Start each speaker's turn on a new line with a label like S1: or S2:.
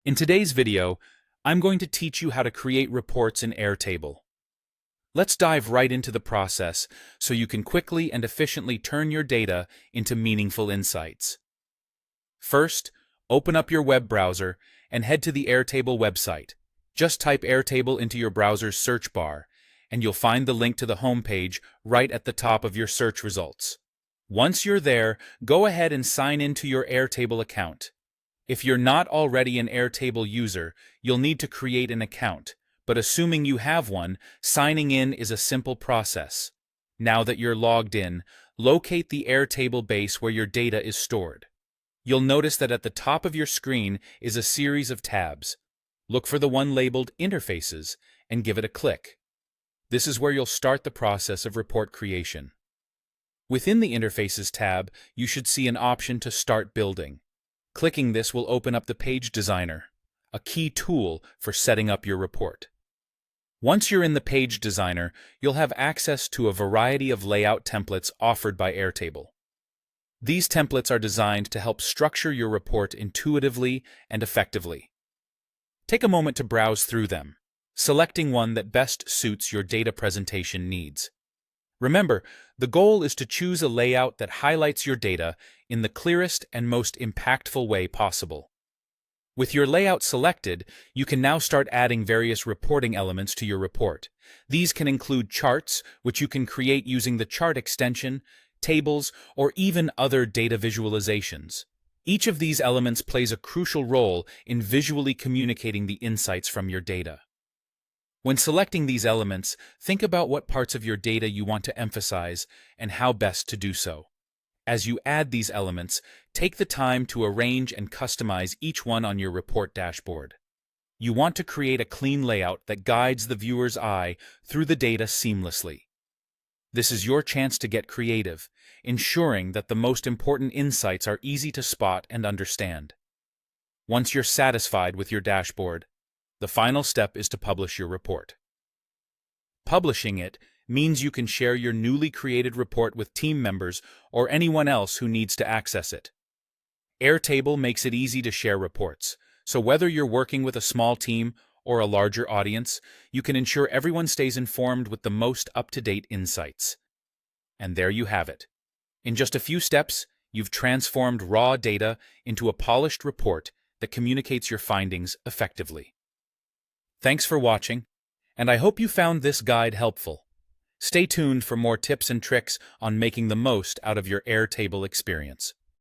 S1: In today's video, I'm going to teach you how to create reports in Airtable. Let's dive right into the process so you can quickly and efficiently turn your data into meaningful insights. First, open up your web browser and head to the Airtable website. Just type Airtable into your browser's search bar, and you'll find the link to the homepage right at the top of your search results. Once you're there, go ahead and sign in to your Airtable account. If you're not already an Airtable user, you'll need to create an account, but assuming you have one, signing in is a simple process. Now that you're logged in, locate the Airtable base where your data is stored. You'll notice that at the top of your screen is a series of tabs. Look for the one labeled Interfaces and give it a click. This is where you'll start the process of report creation. Within the Interfaces tab, you should see an option to start building. Clicking this will open up the Page Designer, a key tool for setting up your report. Once you're in the Page Designer, you'll have access to a variety of layout templates offered by Airtable. These templates are designed to help structure your report intuitively and effectively. Take a moment to browse through them, selecting one that best suits your data presentation needs. Remember, the goal is to choose a layout that highlights your data in the clearest and most impactful way possible. With your layout selected, you can now start adding various reporting elements to your report. These can include charts, which you can create using the chart extension, tables, or even other data visualizations. Each of these elements plays a crucial role in visually communicating the insights from your data. When selecting these elements, think about what parts of your data you want to emphasize and how best to do so. As you add these elements, take the time to arrange and customize each one on your report dashboard. You want to create a clean layout that guides the viewer's eye through the data seamlessly. This is your chance to get creative, ensuring that the most important insights are easy to spot and understand. Once you're satisfied with your dashboard, the final step is to publish your report. Publishing it means you can share your newly created report with team members or anyone else who needs to access it. Airtable makes it easy to share reports, so whether you're working with a small team or a larger audience, you can ensure everyone stays informed with the most up-to-date insights. And there you have it. In just a few steps, you've transformed raw data into a polished report that communicates your findings effectively. Thanks for watching, and I hope you found this guide helpful. Stay tuned for more tips and tricks on making the most out of your Airtable experience.